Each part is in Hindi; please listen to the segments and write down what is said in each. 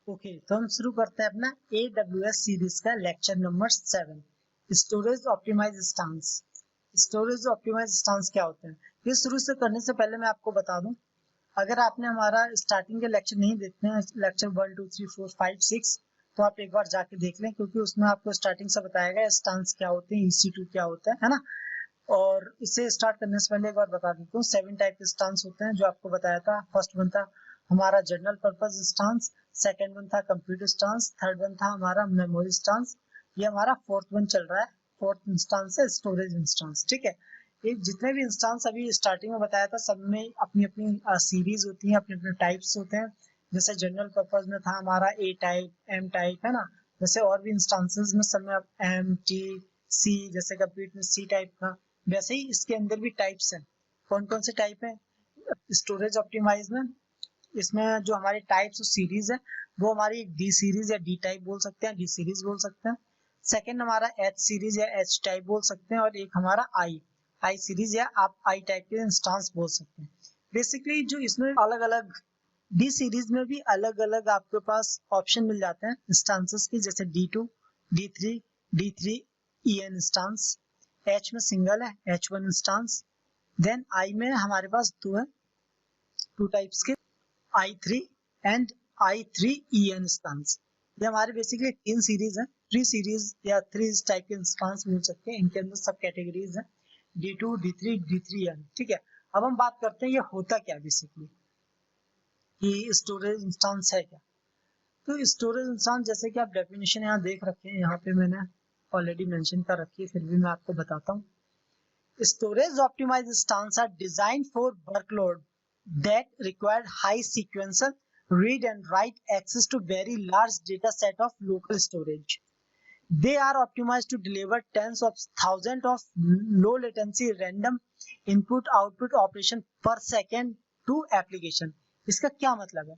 ओके, तो हम शुरू करते हैं अपना AWS सीरीज का lecture number 7, storage optimize stance. Storage optimize stance क्या होते हैं, ये शुरू से करने से पहले मैं आपको बता दूं, अगर आपने हमारा स्टार्टिंग के लेक्चर नहीं देखते हैं, लेक्चर 1 2 3 4 5 6, तो आप एक बार जाके देख लें, क्योंकि उसमें आपको स्टार्टिंग से बताया गया स्टांस क्या होते हैं, EC2 क्या होता है ना। और इसे स्टार्ट करने से पहले एक बार बता देता हूँ, 7 टाइप के स्टांस होते हैं जो आपको बताया था। फर्स्ट वन था हमारा general purpose stance, second one था कंप्यूटर स्टांस, थर्ड वन था हमारा मेमोरी स्टांस, ये हमारा फोर्थ वन चल रहा है। फोर्थ इंस्टांस है स्टोरेज इंस्टांस। ठीक है, ये जितने भी इंस्टांस अभी स्टार्टिंग में बताया था, सब में अपनी अपनी सीरीज होती है, अपने अपने टाइप्स होते हैं। जैसे जनरल पर्पस में था हमारा A टाइप, M टाइप, है ना। जैसे और भी इंस्टांसेस में सब में M T C, जैसे कंप्यूटर में C टाइप था, वैसे ही इसके अंदर भी टाइप्स हैं। कौन कौन से टाइप है स्टोरेज ऑप्टिमाइज में? इसमें जो हमारे टाइप्स और सीरीज है, वो हमारी डी सीरीज या डी टाइप बोल सकते हैं, डी सीरीज बोल सकते हैं। सेकंड हमारा एच सीरीज या एच टाइप बोल सकते हैं, और एक हमारा आई सीरीज या आप आई टाइप के इंस्टांस बोल सकते हैं। बेसिकली जो इसमें अलग अलग डी सीरीज में भी अलग अलग आपके पास ऑप्शन मिल जाते हैं इंस्टांसेस की, जैसे D2, D3, D3 EN instance. H में सिंगल है, H1 इंस्टांस। देन आई में हमारे पास दो है, टू टाइप्स के, I3 एंड I3EN इंस्टांस। ये हमारे बेसिकली तीन सीरीज है, थ्री सीरीज या थ्री टाइप के इंस्टांस बोल सकते हैं। इनके अंदर सब कैटेगरीज है, D2, D3, D3EN। ठीक है, अब हम बात करते हैं ये होता क्या बेसिकली, कि स्टोरेज इंस्टांस है क्या। तो स्टोरेज इंस्टांस जैसे कि आप डेफिनेशन यहाँ देख रखे हैं, यहाँ पे मैंने ऑलरेडी मेंशन कर रखी है, फिर भी मैं आपको बताता हूँ। Storage optimized instances are designed for workload that require high sequential read and write access to very large data set of local storage. They are optimized to deliver tens of thousands of low latency random input output operation per second to application. इसका क्या मतलब है?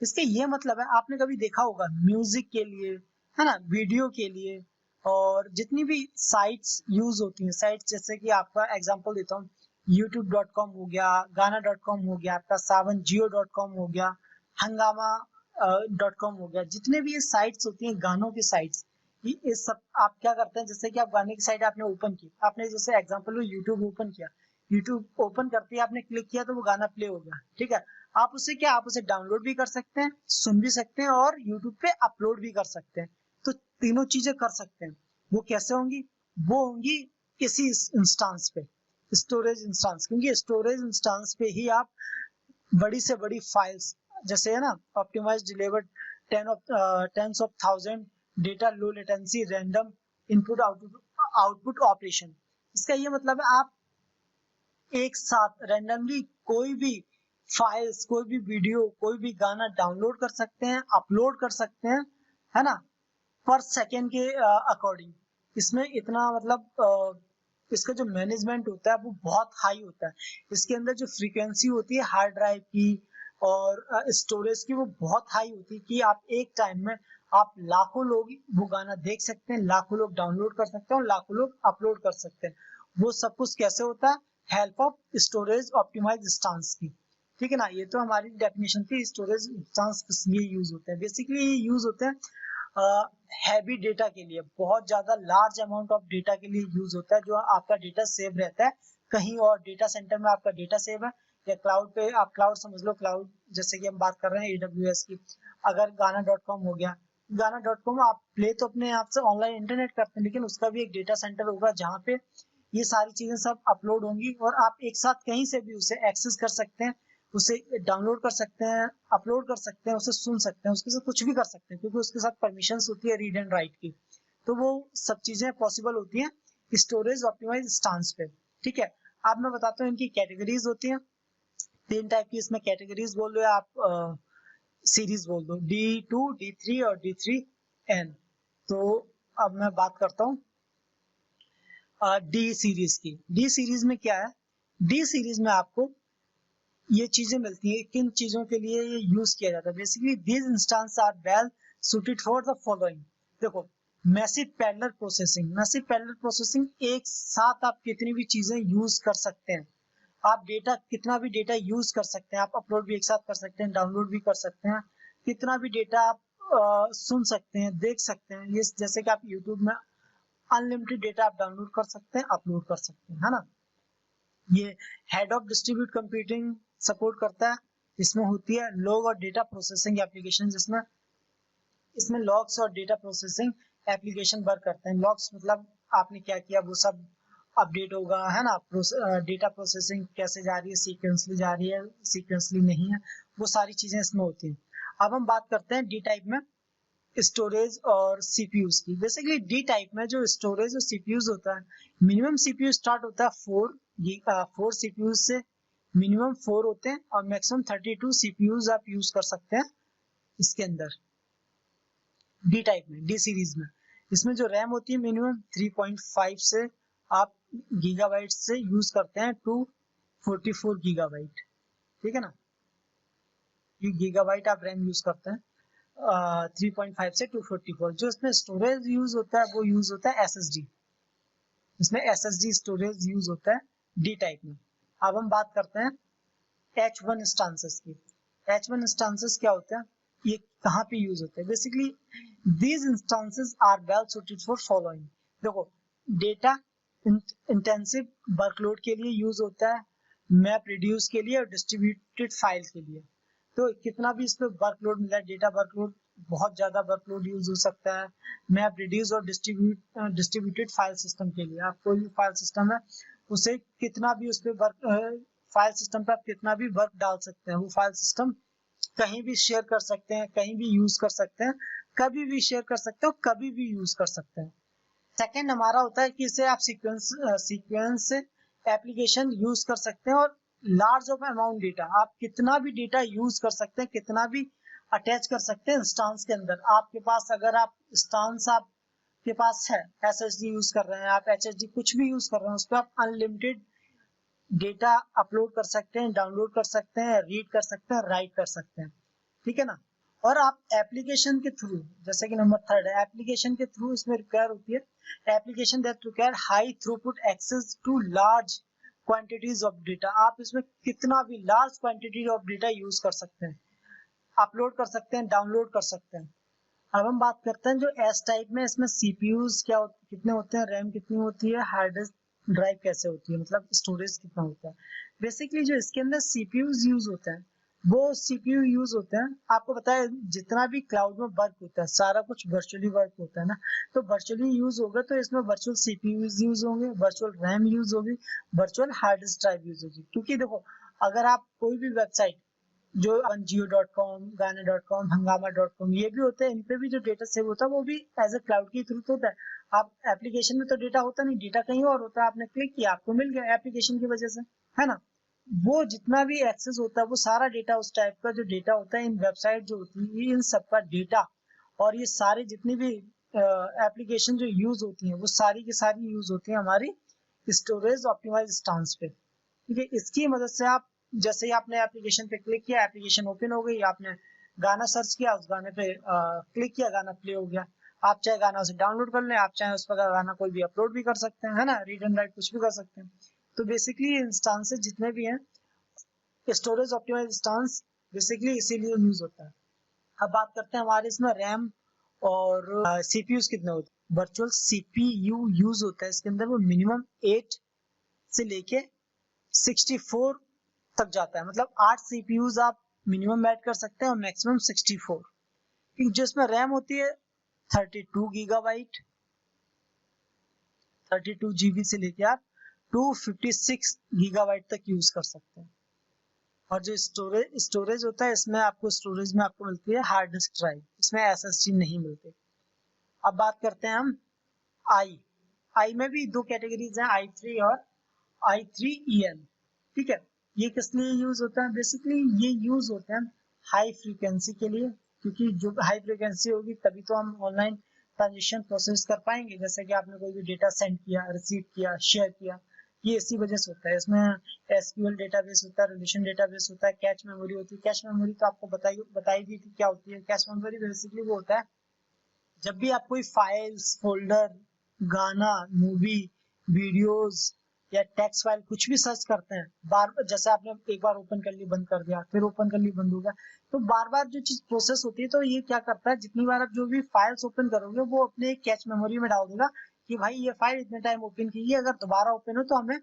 इसके ये मतलब है, आपने कभी देखा होगा म्यूजिक के लिए, है ना, वीडियो के लिए, और जितनी भी साइट्स यूज होती हैं, साइट्स जैसे कि आपका एग्जांपल देता हूँ, youtube.com हो गया, गाना.com हो गया, आपका सावन जियो.com हो गया, हंगामा .com हो गया, जितने भी ये साइट्स होती हैं गानों की साइट्स, ये सब आप क्या करते हैं, जैसे कि आप गाने की साइट आपने ओपन की, आपने जैसे एग्जांपल यूट्यूब ओपन किया, यूट्यूब ओपन करते ही आपने क्लिक किया तो वो गाना प्ले हो गया। ठीक है, आप उसे क्या, आप उसे डाउनलोड भी कर सकते हैं, सुन भी सकते हैं, और यूट्यूब पे अपलोड भी कर सकते हैं। तो तीनों चीजें कर सकते हैं। वो कैसे होंगी? वो होंगी इसी इंस्टांस पे, स्टोरेज इंस्टांस, क्योंकि स्टोरेज इंस्टांस पे ही आप बड़ी से बड़ी फाइल्स, जैसे है ना, optimize delivered tens of thousand data low latency random input output operation. इसका ये मतलब है आप एक साथ रैंडमली कोई भी फाइल्स, कोई भी वीडियो, कोई भी गाना डाउनलोड कर सकते हैं, अपलोड कर सकते हैं, है ना, पर सेकेंड के अकॉर्डिंग। इसमें इतना मतलब इसका जो मैनेजमेंट होता है वो बहुत हाई होता है। इसके अंदर जो फ्रीक्वेंसी होती है हार्ड ड्राइव की और स्टोरेज की, वो बहुत हाई होती है, कि आप एक टाइम में आप लाखों लोग वो गाना देख सकते हैं, लाखों लोग डाउनलोड कर सकते हैं, और लाखों लोग अपलोड कर सकते हैं। वो सब कुछ कैसे होता है? Help of storage optimize instance की। ठीक है ना, ये तो हमारी डेफिनेशन थी। स्टोरेज इंस्टांस ये यूज होते हैं, बेसिकली ये यूज होते हैं हैवी डेटा के लिए, बहुत ज्यादा लार्ज अमाउंट ऑफ डेटा के लिए यूज होता है, जो आपका डेटा सेव रहता है कहीं और, डेटा सेंटर में आपका डेटा सेव है, या क्लाउड पे, आप क्लाउड समझ लो, क्लाउड जैसे कि हम बात कर रहे हैं AWS की। अगर गाना.com हो गया, गाना.com आप प्ले तो अपने आप से ऑनलाइन इंटरनेट करते हैं, लेकिन उसका भी एक डेटा सेंटर होगा जहाँ पे ये सारी चीजें सब अपलोड होंगी, और आप एक साथ कहीं से भी उसे एक्सेस कर सकते हैं, उसे डाउनलोड कर सकते हैं, अपलोड कर सकते हैं, उसे सुन सकते हैं, उसके साथ कुछ भी कर सकते हैं, क्योंकि उसके साथ परमिशंस होती है रीड एंड राइट की। तो वो सब चीजें पॉसिबल होती हैं स्टोरेज ऑप्टिमाइज स्टांस पे। ठीक है, अब मैं बताता हूँ इनकी कैटेगरीज होती हैं, तीन टाइप की इसमें कैटेगरीज बोल दो, आप सीरीज बोल दो, D2, D3 और D3N। तो अब मैं बात करता हूँ डी सीरीज की। डी सीरीज में क्या है? डी सीरीज में आपको ये चीजें मिलती है, किन चीजों के लिए ये यूज किया जाता है। Basically these instances are well suited for the following. देखो, massive parallel processing. Massive parallel processing, एक साथ आप कितनी भी चीजें यूज कर सकते हैं, आप डेटा, कितना भी डेटा यूज कर सकते हैं, आप अपलोड भी एक साथ कर सकते हैं, डाउनलोड भी कर सकते हैं, कितना भी डेटा आप सुन सकते हैं, देख सकते हैं। ये जैसे कि आप यूट्यूब में अनलिमिटेड डेटा आप डाउनलोड कर सकते हैं, अपलोड कर सकते हैं, है ना। ये head of distribute computing support करता है। इसमें होती है लॉग और डेटा प्रोसेसिंग एप्लीकेशन, जिसमें इसमें लॉग्स और डेटा प्रोसेसिंग एप्लीकेशन वर्क करते हैं। लॉग्स मतलब आपने क्या किया वो सब अपडेट होगा, है ना। डेटा प्रोसेसिंग कैसे जा रही है, सीक्वेंसली जा रही है, सीक्वेंसली नहीं है, वो सारी चीजें इसमें होती हैं। अब हम बात करते हैं डी टाइप में स्टोरेज और सीपीयूज की। बेसिकली डी टाइप में जो स्टोरेज और सीपीयूज होता है, मिनिमम सीपीयू स्टार्ट होता है 4 सीपीयूज से, मिनिमम 4 होते हैं और मैक्सिमम 32 सीपीयूज आप यूज कर सकते हैं इसके अंदर डी टाइप में, डी सीरीज में। इसमें जो रैम होती है मिनिमम 3.5 से आप गीगाबाइट से यूज करते हैं टू 44 गीगाबाइट, ठीक है ना। ये गीगाबाइट आप रैम यूज करते हैं 3.5 से 244। जो इसमें स्टोरेज यूज होता है वो यूज होता है एसएसडी। इसमें एसएसडी स्टोरेज यूज होता है डी टाइप में। अब हम बात करते हैं H1 इंस्टांसेस की। H1 इंस्टांसेस क्या होते हैं, ये कहाँ पे यूज होते हैं? Basically these instances are well suited for following. देखो, डेटा इंटेंसिव वर्कलोड के लिए यूज होता है, मैप रिड्यूस के लिए और डिस्ट्रीब्यूटेड फाइल के लिए। तो कितना भी इस पे वर्कलोड मिला है, डेटा वर्कलोड बहुत ज्यादा वर्कलोड यूज हो सकता है। मैप रिड्यूस और डिस्ट्रीब्यूटेड फाइल सिस्टम के लिए, आप कोई भी फाइल सिस्टम है उसे कितना भी उस पे वर्क फाइल सिस्टम पे आप कितना भी वर्क डाल सकते हैं, वो फाइल सिस्टम कहीं भी शेयर कर सकते हैं, कहीं भी यूज कर सकते हैं, कभी भी शेयर कर सकते हो, कभी भी यूज कर सकते हैं। सेकेंड हमारा होता है कि इसे आप सीक्वेंस एप्लीकेशन यूज कर सकते हैं और लार्ज ऑफ अमाउंट डेटा, आप कितना भी डेटा यूज कर सकते हैं, कितना भी अटैच कर सकते हैं इंस्टांस के अंदर। आपके पास अगर आप इंस्टांस आपके पास है, एसएसडी यूज कर रहे हैं, आप एचएसडी कुछ भी यूज कर रहे हैं, उस पर आप अनलिमिटेड डेटा अपलोड कर सकते हैं, डाउनलोड कर सकते हैं, रीड कर सकते हैं, राइट कर सकते हैं, ठीक है ना। और आप एप्लीकेशन के थ्रू, जैसे कि नंबर थर्ड है, एप्लीकेशन के थ्रू इसमें रिक्वायर होती है application that require high throughput access to large quantities of data. आप इसमें कितना भी large quantity of data use कर सकते हैं, अपलोड कर सकते हैं, डाउनलोड कर सकते हैं। अब हम बात करते हैं जो एस टाइप में, इसमें सीपीयूज कितने होते हैं, रैम कितनी होती है, हार्ड डिस्क ड्राइव कैसे होती है, मतलब स्टोरेज कितना होता है। बेसिकली जो इसके अंदर सीपीयूज यूज होते हैं वो सीपीयू यूज होते हैं। आपको पता है जितना भी क्लाउड में वर्क होता है सारा कुछ वर्चुअली वर्क होता है ना, तो वर्चुअली यूज होगा तो इसमें वर्चुअल सीपीयूज यूज होंगे, वर्चुअल रैम यूज होगी, virtual hard disk drive use होगी। क्योंकि देखो, अगर आप कोई भी वेबसाइट जो जियो.com, गाना.com, हंगामा.com ये भी होते हैं, इन पे भी जो डेटा सेव होता है वो भी एज ए क्लाउड के थ्रू होता है। आप एप्लीकेशन में तो डेटा होता नहीं, डेटा कहीं और होता है, आपने क्लिक किया आपको मिल गया एप्लीकेशन की वजह से, है ना। वो जितना भी एक्सेस होता है वो सारा डेटा, उस टाइप का जो डेटा होता है इन वेबसाइट जो होती है, इन सब का डेटा और ये सारे जितनी भी एप्लीकेशन जो यूज होती हैं वो सारी की सारी यूज होती है हमारी स्टोरेज ऑप्टिमाइज इंस्टेंस पे, ठीक है। इसकी मदद से आप जैसे ही आपने एप्लीकेशन पे क्लिक किया, एप्लीकेशन ओपन हो गई, आपने गाना सर्च किया, उस गाने पे क्लिक किया, गाना प्ले हो गया। आप चाहे गाना उसे डाउनलोड कर लें, आप चाहे उस पर गाना कोई भी अपलोड भी कर सकते हैं, है ना, रीड एंड राइट कुछ भी कर सकते हैं। तो बेसिकली इंस्टांसेस जितने भी हैं, स्टोरेज ऑप्टिमाइज इंस्टांस बेसिकली इसीलिए यूज होता है। अब बात करते हैं हमारे इसमें रैम और सीपीयूज कितने होते हैं। वर्चुअल सीपीयू यूज होता है इसके अंदर, वो मिनिमम 8 से लेके 64 तक जाता है, मतलब 8 सीपीयूज आप मिनिमम ऐड कर सकते हैं और मैक्सिमम 64। जो इसमें रैम होती है 32 गीगाबाइट, 32 जीबी से लेके आप 256 गीगाबाइट तक यूज कर सकते हैं। और जो स्टोरेज होता है, इसमें आपको स्टोरेज में आपको मिलती है हार्ड डिस्क ड्राइव, इसमें एसएसडी नहीं मिलती। अब बात करते हैं हम आई में भी दो कैटेगरीज हैं, i3 और i3EN, ठीक है। ये किस लिए यूज होता है, बेसिकली ये यूज होते हैं हाई फ्रीक्वेंसी के लिए, क्योंकि जो हाई फ्रीक्वेंसी होगी तभी तो हम ऑनलाइन ट्रांजेक्शन प्रोसेस कर पाएंगे। जैसे कि आपने कोई भी डेटा सेंड किया, रिसीव किया, शेयर किया, ये इसी वजह से होता है। इसमें एसक्यूएल डेटाबेस होता है, रिलेशन डेटाबेस होता है, कैच मेमोरी होती है। कैच मेमोरी तो आपको बताई दी थी क्या होती है। कैच मेमोरी बेसिकली वो होता है जब भी आप कोई फाइल्स, फोल्डर, गाना, मूवी, वीडियोस या टेक्स्ट फाइल कुछ भी सर्च करते हैं, बार जैसे आपने एक बार ओपन कर ली बंद कर दिया, फिर ओपन कर ली बंद हो गया, तो बार बार जो चीज प्रोसेस होती है, तो ये क्या करता है, जितनी बार आप जो भी फाइल्स ओपन करोगे वो अपने कैच मेमोरी में डाल देगा कि भाई ये फाइल इतने टाइम ओपन की है, अगर दोबारा ओपन हो तो हमें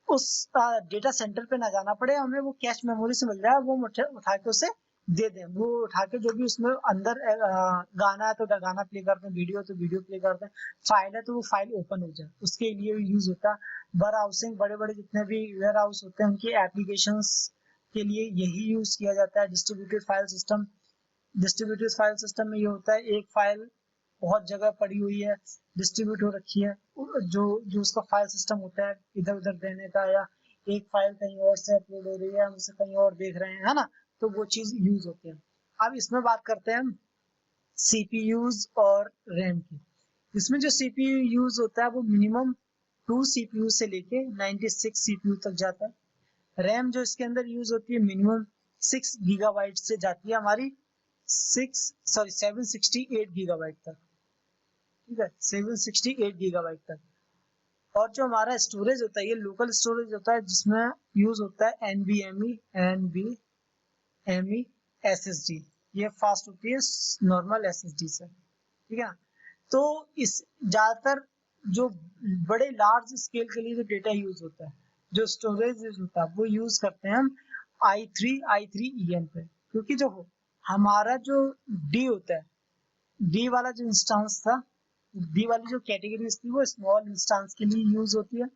उस डेटा सेंटर पे ना जाना पड़े, हमें वो कैश मेमोरी से मिल रहा है, वो उठा के उसे दे दें, वो उठा के जो भी उसमें अंदर गाना है तो गाना प्ले करते हैं, वीडियो तो वीडियो प्ले करते हैं, फाइल है तो वो फाइल ओपन हो जाए, उसके लिए यूज होता है। वेयर हाउसिंग, बड़े बड़े जितने भी वेयर हाउस होते हैं उनकी एप्लीकेशंस के लिए यही यूज किया जाता है। Distributed file system, distributed file system में ये होता है, एक फाइल बहुत जगह पड़ी हुई है, डिस्ट्रीब्यूट हो रखी है, जो जो उसका फाइल सिस्टम होता है इधर उधर देने का, या एक फाइल कहीं और से अपलोड हो रही है, हम उसे कहीं और देख रहे हैं, है ना, तो वो चीज यूज होती है। अब इसमें बात करते हैं हम सीपीयूज और रैम की। इसमें जो सीपीयू यूज होता है वो मिनिमम 2 सीपीयू से लेके 96 सीपीयू तक जाता है। रैम जो इसके अंदर यूज होती है मिनिमम 6 गीगाबाइट से जाती है हमारी 768 गीगाबाइट तक, ठीक है, 768 गीगाबाइट तक। और जो हमारा स्टोरेज होता है ये लोकल स्टोरेज होता है, जिसमें यूज होता है NVMe SSD, ये फास्ट होती है नॉर्मल SSD से, ठीक है। तो इस ज्यादातर जो बड़े लार्ज स्केल के लिए जो डेटा यूज होता है, जो स्टोरेज यूज होता है, वो यूज करते हैं हम i3 पे, क्योंकि जो हमारा जो डी होता है, डी वाला जो इंस्टांस था, डी वाली जो कैटेगरीज थी वो स्मॉल इंस्टांस के लिए यूज होती है,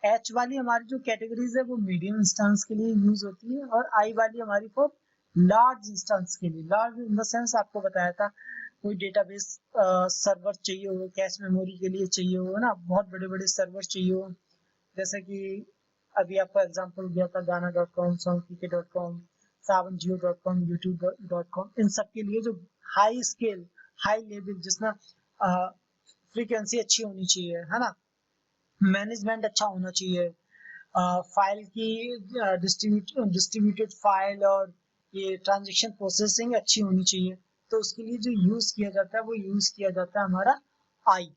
एच वाली हमारी जो कैटेगरीज है वो मीडियम इंस्टांस के लिए यूज होती है, और आई वाली हमारी फॉर लार्ज इंस्टांस के लिए। लार्ज इन द सेंस आपको बताया था, कोई डेटाबेस सर्वर चाहिए हो, कैश मेमोरी के लिए चाहिए हो ना, बहुत बड़े बड़े सर्वर चाहिए हो, जैसे कि अभी आपका एग्जांपल दिया था गाना.com, songkk.com, savanjio.com, youtube.com, इन सब के लिए जो हाई स्केल, हाई लेवल, जिसमें फ्रीक्वेंसी अच्छी होनी चाहिए, है ना, मैनेजमेंट अच्छा होना चाहिए, फाइल की डिस्ट्रीब्यूटेड फाइल और ये ट्रांजेक्शन प्रोसेसिंग अच्छी होनी चाहिए, तो उसके लिए जो यूज किया जाता है वो यूज किया जाता है हमारा आई।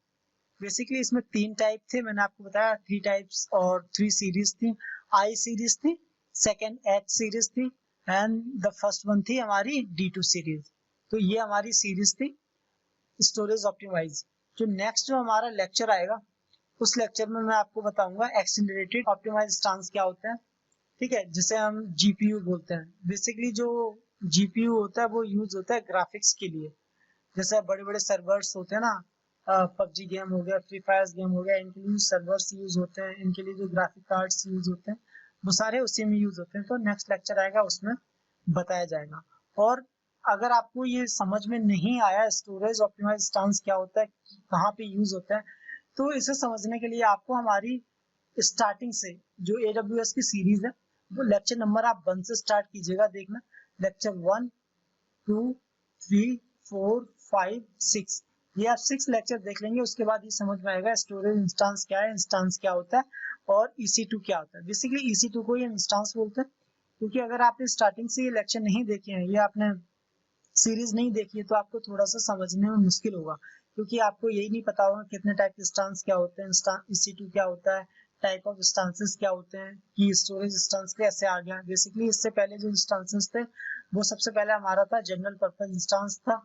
बेसिकली इसमें 3 टाइप थे, मैंने आपको बताया 3 टाइप्स और 3 सीरीज थी। आई सीरीज थी, सेकेंड एच सीरीज थी, एंड द फर्स्ट वन थी हमारी D2 सीरीज। तो ये हमारी सीरीज थी स्टोरेज ऑप्टिमाइज। जो नेक्स्ट जो हमारा लेक्चर आएगा उस लेक्चर में मैं आपको बताऊंगा एक्सेलरेटेड ऑप्टिमाइज स्टांस क्या होता है, ठीक है, जिसे हम जीपीयू बोलते हैं। बेसिकली जो जीपीयू होता है वो यूज होता है ग्राफिक्स के लिए, जैसे बड़े बड़े सर्वर्स होते हैं ना, पबजी गेम हो गया, फ्री फायर गेम हो गया, इनके लिए सर्वर्स यूज होते हैं, इनके लिए जो ग्राफिक कार्ड्स यूज होते हैं वो सारे उसी में यूज होते हैं। तो नेक्स्ट लेक्चर आएगा उसमें बताया जाएगा। और अगर आपको ये समझ में नहीं आया स्टोरेज ऑप्टिमाइज स्टांस क्या होता है, कहाँ पे यूज होता है, तो इसे समझने के लिए आपको हमारी स्टार्टिंग से जो AWS की सीरीज है वो लेक्चर नंबर आप 1 से स्टार्ट कीजिएगा देखना, लेक्चर 1, 2, 3, 4, 5, 6, ये आप 6 लेक्चर देख लेंगे, उसके बाद ये समझ में आएगा स्टोरेज इंस्टांस क्या है, इंस्टांस क्या होता है, और EC2 क्या होता है। बेसिकली EC2 को ये इंस्टांस बोलते हैं, क्योंकि अगर आपने स्टार्टिंग से ये लेक्चर नहीं देखे हैं, ये आपने सीरीज नहीं देखी है, तो आपको थोड़ा सा समझने में मुश्किल होगा, क्योंकि आपको यही नहीं पता होगा कितने टाइप के इंस्टांस क्या होते हैं, EC2 क्या होता है, टाइप ऑफ इंस्टांसेस क्या होते हैं, कि स्टोरेज इंस्टांस कैसे आ गया। बेसिकली इससे पहले जो इंस्टांसेस थे वो सबसे पहले हमारा था जनरल पर्पस इंस्टांस था,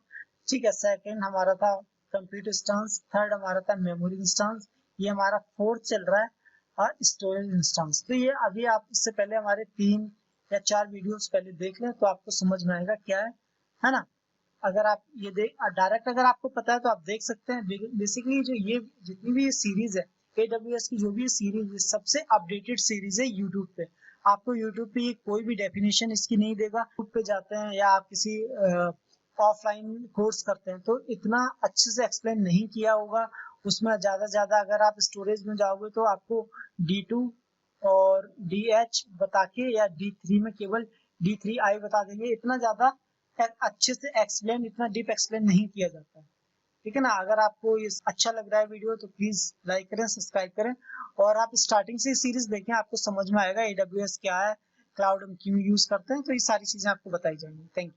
ठीक है, सेकंड हमारा था कंप्यूटर इंस्टांस, थर्ड हमारा था मेमोरी इंस्टांस, ये हमारा फोर्थ चल रहा है और स्टोरेज इंस्टांस। तो ये अभी आप इससे पहले हमारे 3 या 4 वीडियोस पहले देख लें तो आपको समझ में आएगा क्या है ना। अगर आप ये डायरेक्ट अगर आपको पता है तो आप देख सकते हैं। बेसिकली जो ये जितनी भी ये सीरीज है AWS की, जो भी सीरीज है सबसे अपडेटेड सीरीज है यूट्यूब पे। आपको यूट्यूब पे ये कोई भी डेफिनेशन इसकी नहीं देगा। यूट्यूब पे जाते हैं या आप किसी ऑफलाइन कोर्स करते हैं तो इतना अच्छे से एक्सप्लेन नहीं किया होगा उसमें। ज्यादा अगर आप स्टोरेज में जाओगे तो आपको D2 और DH बता के, या D3 में केवल D3i बता देंगे, इतना ज्यादा अच्छे से एक्सप्लेन, इतना डीप एक्सप्लेन नहीं किया जाता है, ठीक है ना। अगर आपको ये अच्छा लग रहा है वीडियो तो प्लीज लाइक करें, सब्सक्राइब करें, और आप स्टार्टिंग से सीरीज देखें, आपको समझ में आएगा AWS क्या है, क्लाउड हम क्यों यूज करते हैं, तो ये सारी चीजें आपको बताई जाएंगी। Thank you.